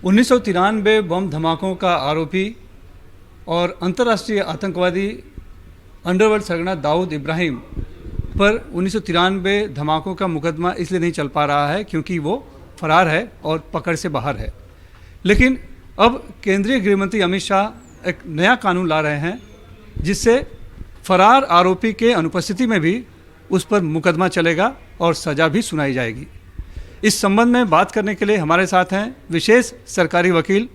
1993 बम धमाकों का आरोपी और अंतर्राष्ट्रीय आतंकवादी अंडरवर्ल्ड सरगना दाऊद इब्राहिम पर 1993 धमाकों का मुकदमा इसलिए नहीं चल पा रहा है क्योंकि वो फरार है और पकड़ से बाहर है। लेकिन अब केंद्रीय गृह मंत्री अमित शाह एक नया कानून ला रहे हैं जिससे फरार आरोपी के अनुपस्थिति में भी उस पर मुकदमा चलेगा और सज़ा भी सुनाई जाएगी। इस संबंध में बात करने के लिए हमारे साथ हैं विशेष सरकारी वकील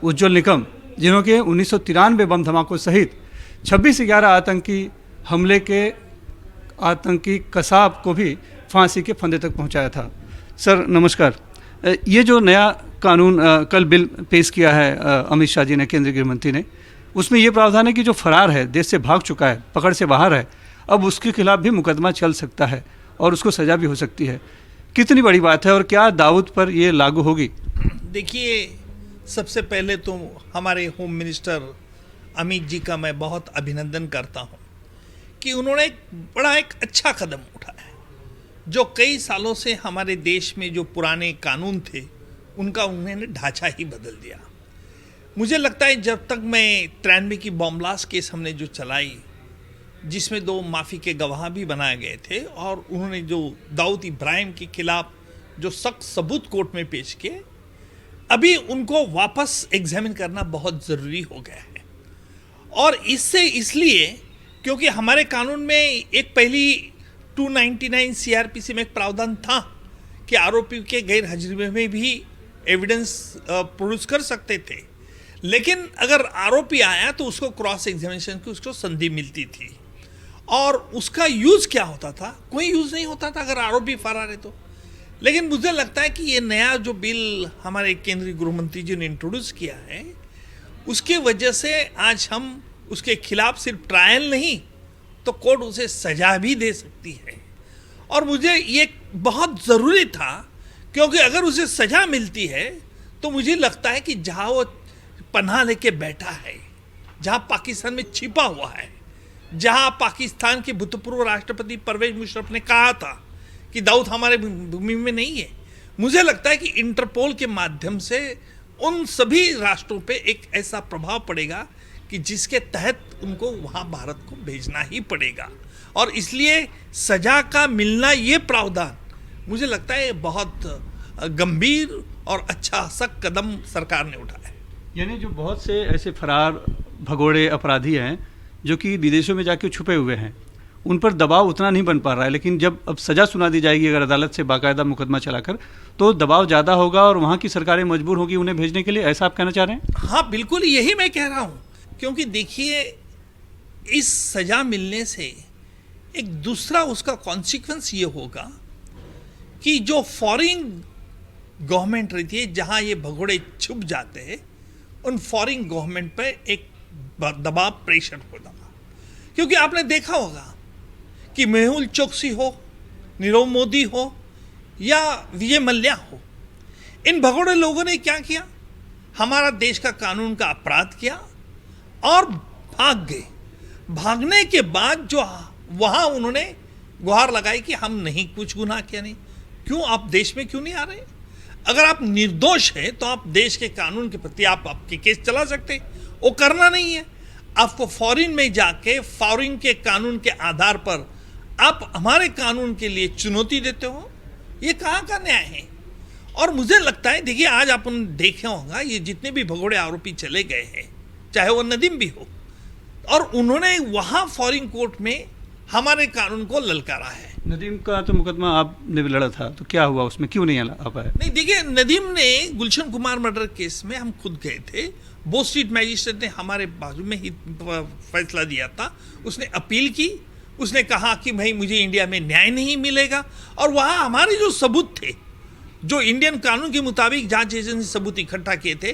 उज्ज्वल निकम, जिन्होंने 1993 बम धमाकों सहित 26/11 आतंकी हमले के आतंकी कसाब को भी फांसी के फंदे तक पहुंचाया था। सर नमस्कार। ये जो नया कानून कल बिल पेश किया है अमित शाह जी ने, केंद्रीय गृह मंत्री ने, उसमें ये प्रावधान है कि जो फरार है, देश से भाग चुका है, पकड़ से बाहर है, अब उसके खिलाफ भी मुकदमा चल सकता है और उसको सज़ा भी हो सकती है। कितनी बड़ी बात है और क्या दाऊद पर ये लागू होगी? देखिए, सबसे पहले तो हमारे होम मिनिस्टर अमित जी का मैं बहुत अभिनंदन करता हूं कि उन्होंने एक अच्छा कदम उठाया है। जो कई सालों से हमारे देश में जो पुराने कानून थे उनका उन्होंने ढांचा ही बदल दिया। मुझे लगता है जब तक मैं 93 की बॉम्ब ब्लास्ट केस हमने जो चलाई, जिसमें 2 माफ़ी के गवाह भी बनाए गए थे और उन्होंने जो दाऊद इब्राहिम के खिलाफ जो सख्त सबूत कोर्ट में पेश किए, अभी उनको वापस एग्जामिन करना बहुत ज़रूरी हो गया है। और इससे इसलिए क्योंकि हमारे कानून में एक पहली 299 सीआरपीसी में एक प्रावधान था कि आरोपी के गैर हाजिरी में भी एविडेंस प्रोड्यूस कर सकते थे, लेकिन अगर आरोपी आया तो उसको क्रॉस एग्जामिनेशन की उसको संधि मिलती थी और उसका यूज़ क्या होता था? कोई यूज़ नहीं होता था अगर आरोपी फरार है तो। लेकिन मुझे लगता है कि ये नया जो बिल हमारे केंद्रीय गृह मंत्री जी ने इंट्रोड्यूस किया है, उसकी वजह से आज हम उसके खिलाफ सिर्फ ट्रायल नहीं तो कोर्ट उसे सज़ा भी दे सकती है। और मुझे ये बहुत ज़रूरी था क्योंकि अगर उसे सज़ा मिलती है तो मुझे लगता है कि जहाँ वो पनाह लेके बैठा है, जहाँ पाकिस्तान में छिपा हुआ है, जहाँ पाकिस्तान के भूतपूर्व राष्ट्रपति परवेज मुशर्रफ ने कहा था कि दाऊद हमारे भूमि में नहीं है, मुझे लगता है कि इंटरपोल के माध्यम से उन सभी राष्ट्रों पे एक ऐसा प्रभाव पड़ेगा कि जिसके तहत उनको वहाँ भारत को भेजना ही पड़ेगा। और इसलिए सज़ा का मिलना ये प्रावधान मुझे लगता है बहुत गंभीर और अच्छा सख्त कदम सरकार ने उठाया है। यानी जो बहुत से ऐसे फरार भगोड़े अपराधी हैं जो कि विदेशों में जाके छुपे हुए हैं, उन पर दबाव उतना नहीं बन पा रहा है, लेकिन जब अब सज़ा सुना दी जाएगी अगर अदालत से बाकायदा मुकदमा चलाकर, तो दबाव ज़्यादा होगा और वहाँ की सरकारें मजबूर होगी उन्हें भेजने के लिए। ऐसा आप कहना चाह रहे हैं? हाँ बिल्कुल, यही मैं कह रहा हूँ। क्योंकि देखिए, इस सज़ा मिलने से एक दूसरा उसका कॉन्सिक्वेंस ये होगा कि जो फॉरेन गवर्नमेंट रहती है जहाँ ये भगोड़े छुप जाते हैं, उन फॉरेन गवर्नमेंट पर एक दबाव, प्रेशर होगा। क्योंकि आपने देखा होगा कि मेहुल चोकसी हो, नीरव मोदी हो या विजय मल्ल्या हो, इन भगोड़े लोगों ने क्या किया? हमारा देश का कानून का अपराध किया और भाग गए। भागने के बाद जो वहाँ उन्होंने गुहार लगाई कि हम नहीं, कुछ गुनाह किया नहीं, क्यों आप देश में क्यों नहीं आ रहे? अगर आप निर्दोष हैं तो आप देश के कानून के प्रति आप आपके केस चला सकते, वो करना नहीं है। आपको फॉरेन में जाके फॉरेन के कानून के आधार पर आप हमारे कानून के लिए चुनौती देते हो, ये कहाँ का न्याय है? और मुझे लगता है, देखिए, आज अपन देखे होगा ये जितने भी भगोड़े आरोपी चले गए हैं, चाहे वो नदीम भी हो, और उन्होंने वहाँ फॉरेन कोर्ट में हमारे कानून को ललकारा है। नदीम का तो मुकदमा आपने भी लड़ा था, तो क्या हुआ उसमें, क्यों नहीं आ पाया? नहीं, देखिए, नदीम ने गुलशन कुमार मर्डर केस में हम खुद गए थे, बो स्ट्रीट मैजिस्ट्रेट ने हमारे बाजू में ही फैसला दिया था। उसने अपील की, उसने कहा कि भाई मुझे इंडिया में न्याय नहीं मिलेगा, और वहाँ हमारे जो सबूत थे, जो इंडियन कानून के मुताबिक जांच एजेंसी सबूत इकट्ठा किए थे,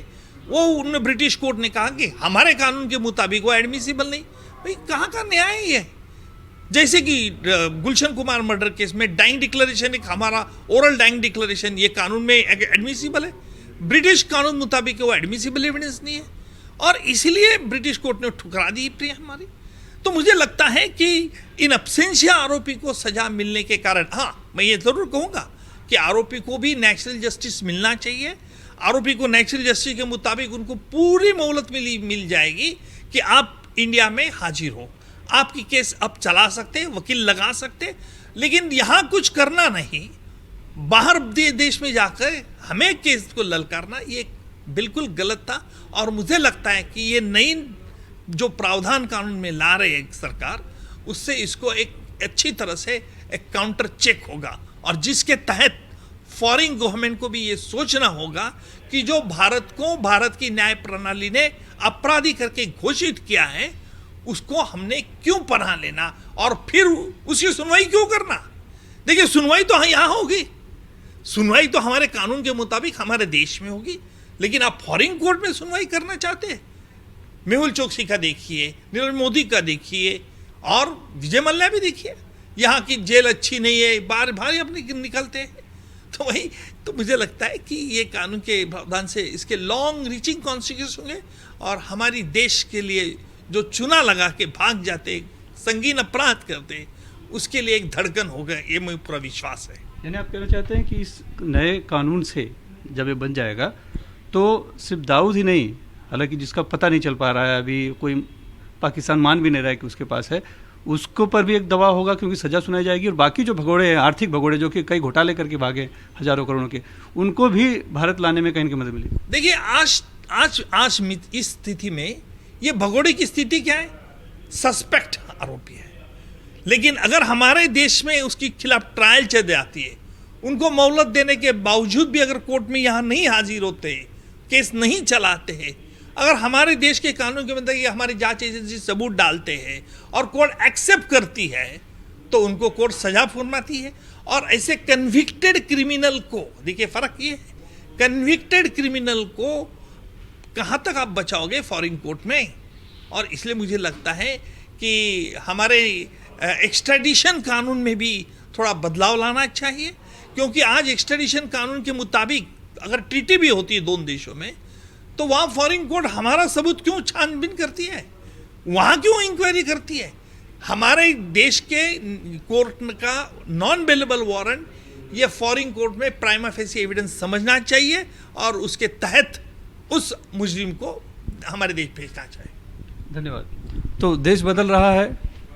वो उन्होंने ब्रिटिश कोर्ट ने कहा कि हमारे कानून के मुताबिक वो एडमिसिबल नहीं। भाई कहाँ का न्याय है? जैसे कि गुलशन कुमार मर्डर केस में डाइंग डिक्लेरेशन, एक हमारा ओरल डाइंग डिक्लेरेशन, ये कानून में एडमिसिबल है, ब्रिटिश कानून मुताबिक वो एडमिसिबल एविडेंस नहीं है, और इसलिए ब्रिटिश कोर्ट ने ठुकरा दी प्रिय हमारी। तो मुझे लगता है कि इन अब्सेंशिया आरोपी को सजा मिलने के कारण, हाँ मैं ये जरूर कहूँगा कि आरोपी को भी नेचुरल जस्टिस मिलना चाहिए। आरोपी को नेचुरल जस्टिस के मुताबिक उनको पूरी मोहलत मिल जाएगी कि आप इंडिया में हाजिर हो, आपकी केस अब चला सकते, वकील लगा सकते, लेकिन यहाँ कुछ करना नहीं, बाहर देश में जाकर हमें केस को ललकारना, ये बिल्कुल गलत था। और मुझे लगता है कि ये नई जो प्रावधान कानून में ला रहे हैं सरकार, उससे इसको एक अच्छी तरह से एक काउंटर चेक होगा, और जिसके तहत फॉरेन गवर्नमेंट को भी ये सोचना होगा कि जो भारत की न्याय प्रणाली ने अपराधी करके घोषित किया है, उसको हमने क्यों पनाह लेना और फिर उसकी सुनवाई क्यों करना। देखिए, सुनवाई तो यहाँ होगी, सुनवाई तो हमारे कानून के मुताबिक हमारे देश में होगी, लेकिन आप फॉरेन कोर्ट में सुनवाई करना चाहते हैं। मेहुल चोकसी का देखिए, नरेंद्र मोदी का देखिए, और विजय मल्ल्या भी देखिए, यहाँ की जेल अच्छी नहीं है, बार बार अपने निकलते हैं। तो वही तो मुझे लगता है कि ये कानून के प्रावधान से इसके लॉन्ग रीचिंग कॉन्सिक्वेंस होंगे, और हमारी देश के लिए जो चुना लगा के भाग जाते, संगीन अपराध करते, उसके लिए एक धड़कन होगा, ये मुझे पूरा विश्वास है। यानी आप कहना चाहते हैं कि इस नए कानून से जब ये बन जाएगा तो सिर्फ दाऊद ही नहीं, हालांकि जिसका पता नहीं चल पा रहा है, अभी कोई पाकिस्तान मान भी नहीं रहा है कि उसके पास है, उसको पर भी एक दबाव होगा क्योंकि सज़ा सुनाई जाएगी, और बाकी जो भगोड़े हैं, आर्थिक भगोड़े जो कि कई घोटाले करके भागे हजारों करोड़ों के, उनको भी भारत लाने में कहीं न कहीं मदद मिली। देखिए, आज इस स्थिति में ये भगोड़े की स्थिति क्या है? सस्पेक्ट आरोपी है, लेकिन अगर हमारे देश में उसके खिलाफ ट्रायल चल जाती है, उनको मोहलत देने के बावजूद भी अगर कोर्ट में यहाँ नहीं हाजिर होते, केस नहीं चलाते हैं, अगर हमारे देश के कानून के मुताबिक हमारी जांच एजेंसी सबूत डालते हैं और कोर्ट एक्सेप्ट करती है, तो उनको कोर्ट सजा फरमाती है। और ऐसे कन्विक्टेड क्रिमिनल को, देखिए फर्क ये है, कन्विक्टेड क्रिमिनल को कहाँ तक आप बचाओगे फॉरेन कोर्ट में। और इसलिए मुझे लगता है कि हमारे एक्स्ट्रेडिशन कानून में भी थोड़ा बदलाव लाना चाहिए, क्योंकि आज एक्स्ट्रेडिशन कानून के मुताबिक अगर ट्रीटी भी होती है दोनों देशों में, तो वहाँ फॉरेन कोर्ट हमारा सबूत क्यों छानबीन करती है, वहाँ क्यों इंक्वायरी करती है। हमारे देश के कोर्ट का नॉन बेलेबल वारंट ये फॉरेन कोर्ट में प्राइमा फेसी एविडेंस समझना चाहिए, और उसके तहत उस मुजरिम को हमारे देश भेजना चाहिए। धन्यवाद। तो देश बदल रहा है,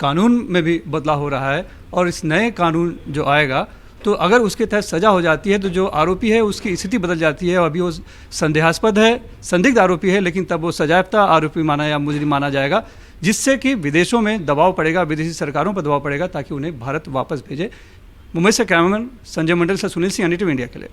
कानून में भी बदलाव हो रहा है, और इस नए कानून जो आएगा तो अगर उसके तहत सज़ा हो जाती है तो जो आरोपी है उसकी स्थिति बदल जाती है। अभी वो संदेहास्पद है, संदिग्ध आरोपी है, लेकिन तब वो सजायाफ्ता आरोपी माना या मुजरिम माना जाएगा, जिससे कि विदेशों में दबाव पड़ेगा, विदेशी सरकारों पर दबाव पड़ेगा ताकि उन्हें भारत वापस भेजे। मुंबई से कैमरामैन संजय मंडल से सुनील सिंह, NDTV इंडिया के लिए।